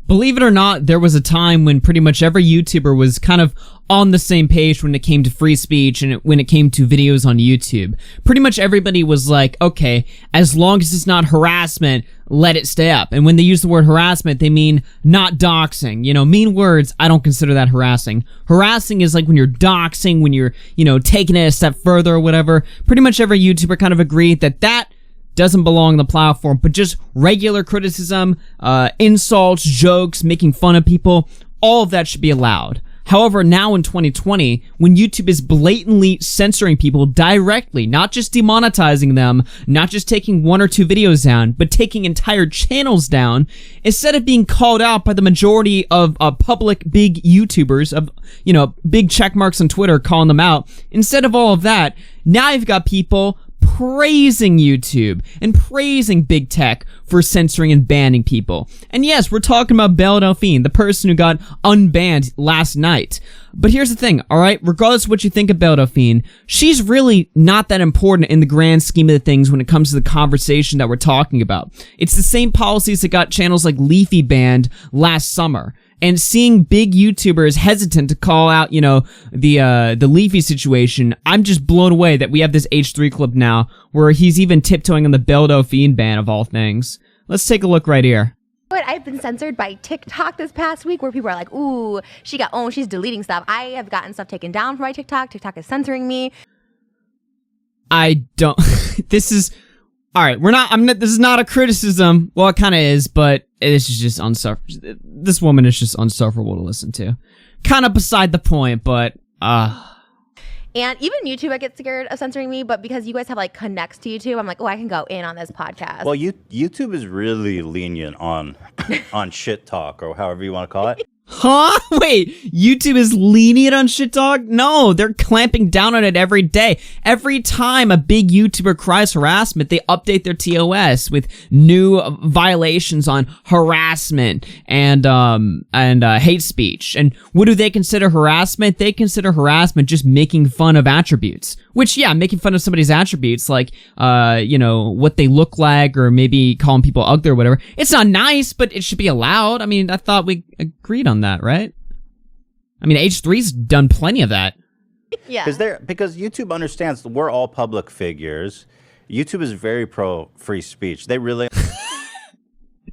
Believe it or not, there was a time when pretty much every YouTuber was kind of on the same page when it came to free speech and when it came to videos on YouTube. Pretty much everybody was like, okay, as long as it's not harassment, let it stay up. And when they use the word harassment, they mean not doxing. You know, mean words, I don't consider that harassing. Harassing is like when you're doxing, when you're, you know, taking it a step further or whatever. Pretty much every YouTuber kind of agreed that that doesn't belong on the platform, but just regular criticism, insults, jokes, making fun of people, all of that should be allowed. However, now in 2020, when YouTube is blatantly censoring people directly, not just demonetizing them, not just taking 1 or 2 videos down, but taking entire channels down, instead of being called out by the majority of public big YouTubers, of, you know, big check marks on Twitter calling them out, instead of all of that, now you've got people praising YouTube and praising big tech for censoring and banning people. And yes, we're talking about Belle Delphine, the person who got unbanned last night. But here's the thing, alright? Regardless of what you think of Belle Delphine, she's really not that important in the grand scheme of things when it comes to the conversation that we're talking about. It's the same policies that got channels like Leafy banned last summer. And seeing big YouTubers hesitant to call out, you know, the Leafy situation, I'm just blown away that we have this H3 clip now where he's even tiptoeing on the Belle Delphine ban of all things. Let's take a look right here. But I've been censored by TikTok this past week where people are like, ooh, she got owned, she's deleting stuff. I have gotten stuff taken down from my TikTok. TikTok is censoring me. I don't... This is... Alright, this is not a criticism. Well, it kind of is, but it's just unsufferable. This woman is just unsufferable to listen to. Kind of beside the point, but, And even YouTube, I get scared of censoring me, but because you guys have, like, connects to YouTube, I'm like, oh, I can go in on this podcast. Well, YouTube is really lenient on shit talk, or however you want to call it. Huh? Wait, YouTube is lenient on shit talk? No, they're clamping down on it every day. Every time a big YouTuber cries harassment, they update their TOS with new violations on harassment and hate speech. And what do they consider harassment? They consider harassment just making fun of attributes. Which, yeah, making fun of somebody's attributes, like, you know, what they look like, or maybe calling people ugly or whatever. It's not nice, but it should be allowed. I mean, I thought we agreed on that, right? I mean, H3's done plenty of that. Yeah. Because YouTube understands that we're all public figures. YouTube is very pro free speech. They really...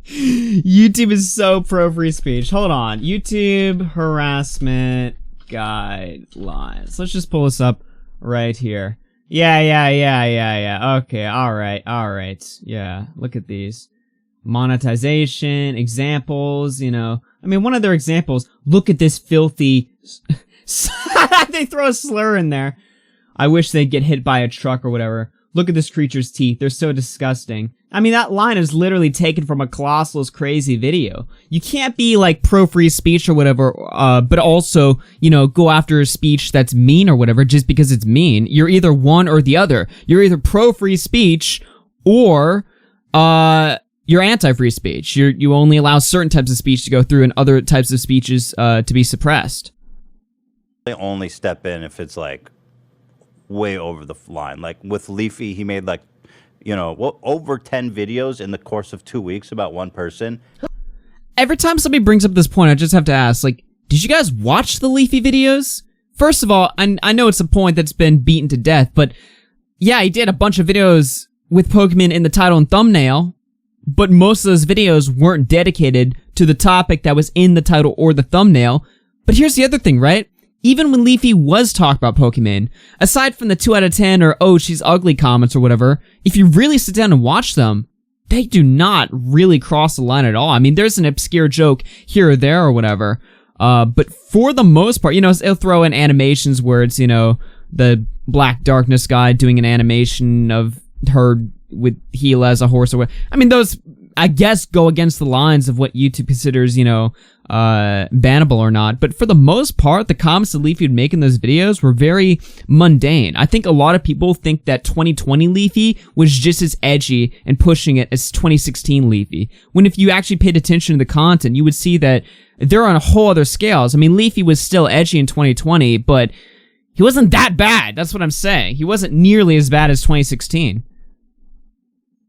YouTube is so pro free speech. Hold on. YouTube harassment guidelines. Let's just pull this up right here. Yeah. Okay, alright. Yeah, look at these. Monetization, examples, you know. I mean, one of their examples, look at this filthy... They throw a slur in there. I wish they'd get hit by a truck or whatever. Look at this creature's teeth. They're so disgusting. I mean, that line is literally taken from a Colossal's crazy video. You can't be, like, pro-free speech or whatever, but also, you know, go after a speech that's mean or whatever just because it's mean. You're either one or the other. You're either pro-free speech or, you're anti-free speech. You only allow certain types of speech to go through and other types of speeches, to be suppressed. They only step in if it's, like, way over the line. Like, with Leafy, he made, like, you know, over 10 videos in the course of 2 weeks about one person. Every time somebody brings up this point, I just have to ask, like, did you guys watch the Leafy videos? First of all, I know it's a point that's been beaten to death, but yeah, he did a bunch of videos with Pokemon in the title and thumbnail, but most of those videos weren't dedicated to the topic that was in the title or the thumbnail. But here's the other thing, right? Even when Leafy was talking about Pokemon, aside from the 2 out of 10 or, oh, she's ugly comments or whatever, if you really sit down and watch them, they do not really cross the line at all. I mean, there's an obscure joke here or there or whatever, but for the most part, you know, it'll throw in animations where it's, you know, the Black Darkness guy doing an animation of her with Gila as a horse or what. I mean, those, I guess, go against the lines of what YouTube considers, you know, bannable or not. But for the most part, the comments that Leafy would make in those videos were very mundane. I think a lot of people think that 2020 Leafy was just as edgy and pushing it as 2016 Leafy. When if you actually paid attention to the content, you would see that they're on a whole other scales. I mean, Leafy was still edgy in 2020, but he wasn't that bad. That's what I'm saying. He wasn't nearly as bad as 2016.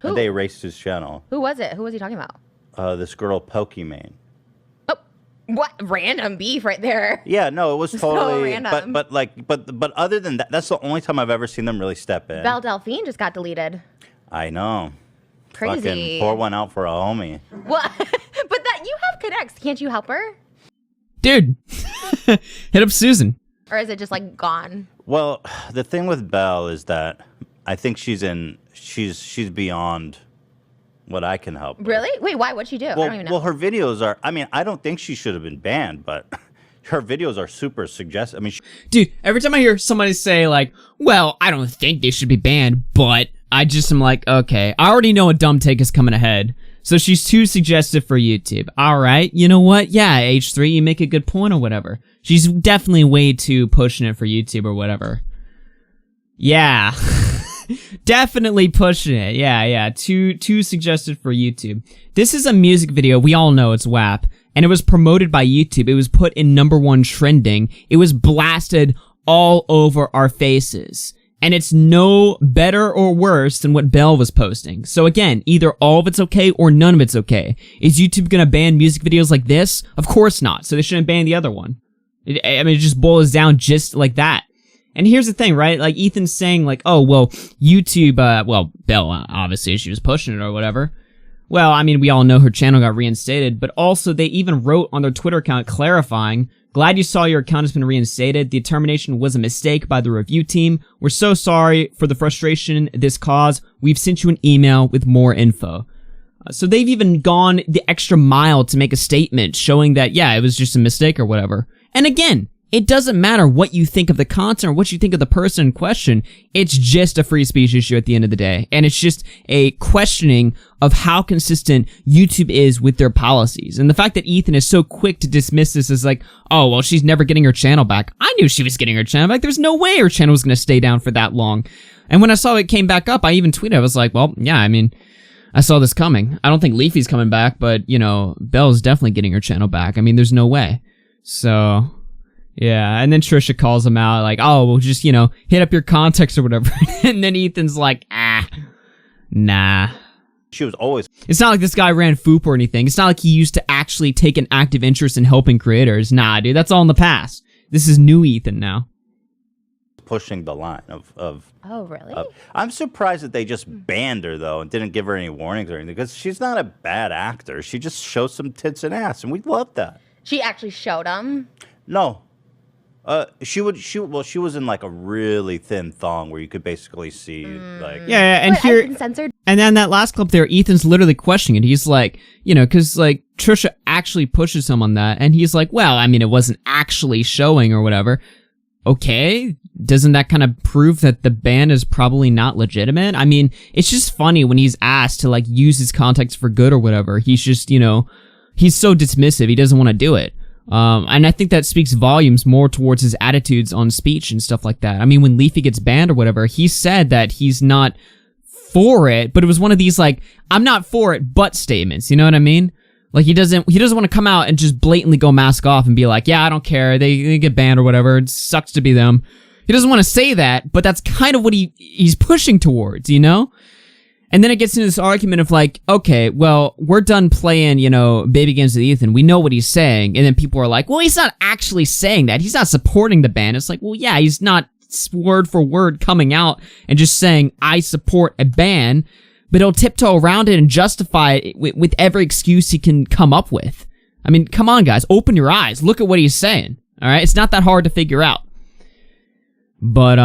Who? They erased his channel. Who was it? Who was he talking about? This girl, Pokemon. What random beef right there? Yeah, no, it was totally. random. But other than that, that's the only time I've ever seen them really step in. Belle Delphine just got deleted. I know. Crazy. Fucking pour one out for a homie. What? But that you have connects. Can't you help her? Dude, hit up Susan. Or is it just like gone? Well, the thing with Belle is that I think she's beyond what I can help. Really? Wait, why? What'd she do? I don't even know. Well, her videos are. I mean, I don't think she should have been banned, but her videos are super suggestive. I mean, Dude, every time I hear somebody say like, well, I don't think they should be banned, but I just am like, okay, I already know a dumb take is coming ahead. So she's too suggestive for YouTube. All right, you know what? Yeah, H3, you make a good point or whatever. She's definitely way too pushing it for YouTube or whatever. Yeah. Definitely pushing it. Yeah. Too suggestive for YouTube. This is a music video. We all know it's WAP. And it was promoted by YouTube. It was put in #1 trending. It was blasted all over our faces. And it's no better or worse than what Belle was posting. So again, either all of it's okay or none of it's okay. Is YouTube gonna ban music videos like this? Of course not. So they shouldn't ban the other one. I mean, it just boils down just like that. And here's the thing, right? Like, Ethan's saying, like, oh, well, YouTube, well, Belle, obviously, she was pushing it or whatever. Well, I mean, we all know her channel got reinstated, but also they even wrote on their Twitter account clarifying, glad you saw your account has been reinstated. The termination was a mistake by the review team. We're so sorry for the frustration this caused. We've sent you an email with more info. So they've even gone the extra mile to make a statement showing that, yeah, it was just a mistake or whatever. And again, it doesn't matter what you think of the content or what you think of the person in question. It's just a free speech issue at the end of the day. And it's just a questioning of how consistent YouTube is with their policies. And the fact that Ethan is so quick to dismiss this as like, oh, well, she's never getting her channel back. I knew she was getting her channel back. There's no way her channel was going to stay down for that long. And when I saw it came back up, I even tweeted, I was like, well, yeah, I mean, I saw this coming. I don't think Leafy's coming back, but, you know, Belle's definitely getting her channel back. I mean, there's no way. So, yeah. And then Trisha calls him out like, oh, well, just, you know, hit up your contacts or whatever. And then Ethan's like, nah. she was always It's not like this guy ran FOOP or anything. It's not like he used to actually take an active interest in helping creators. Nah, dude, that's all in the past. This is new Ethan now. pushing the line of Oh, really? I'm surprised that they just banned her, though, and didn't give her any warnings or anything, because she's not a bad actor. She just shows some tits and ass, and we love that. She actually showed them? No. She was in like a really thin thong where you could basically see like Yeah, and But here I've been censored. and then that last clip there, Ethan's literally questioning it. He's like, you know, because like Trisha actually pushes him on that, and he's like, well, I mean, it wasn't actually showing or whatever. Okay, doesn't that kind of prove that the ban is probably not legitimate? I mean, it's just funny when he's asked to like use his contacts for good or whatever. He's just, you know, he's so dismissive. He doesn't want to do it. And I think that speaks volumes more towards his attitudes on speech and stuff like that. I mean, when Leafy gets banned or whatever, he said that he's not for it, but it was one of these like, I'm not for it, but statements. You know what I mean? Like he doesn't want to come out and just blatantly go mask off and be like, yeah, I don't care. They get banned or whatever. It sucks to be them. He doesn't want to say that, but that's kind of what he's pushing towards, you know? And then it gets into this argument of like, okay, well, we're done playing, you know, Baby Games with Ethan. We know what he's saying. And then people are like, well, he's not actually saying that. He's not supporting the ban. It's like, well, yeah, he's not word for word coming out and just saying, I support a ban, but he'll tiptoe around it and justify it with every excuse he can come up with. I mean, come on, guys, open your eyes. Look at what he's saying. All right. It's not that hard to figure out. But,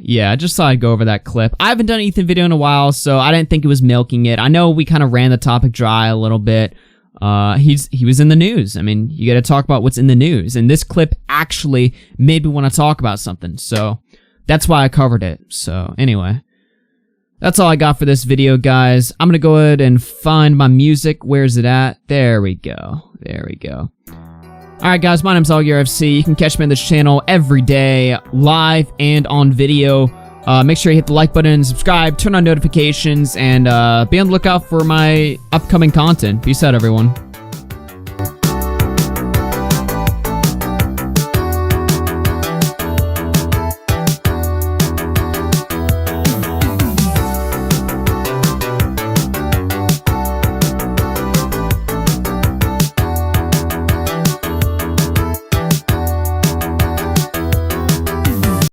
yeah, I just thought I'd go over that clip. I haven't done an Ethan video in a while, so I didn't think it was milking it. I know we kind of ran the topic dry a little bit. He was in the news. I mean, you gotta talk about what's in the news. And this clip actually made me want to talk about something. So, that's why I covered it. So, anyway. That's all I got for this video, guys. I'm gonna go ahead and find my music. Where's it at? There we go. There we go. Alright guys, my name's AllGearFC. You can catch me on this channel every day, live and on video. Make sure you hit the like button, subscribe, turn on notifications, and be on the lookout for my upcoming content. Peace out, everyone.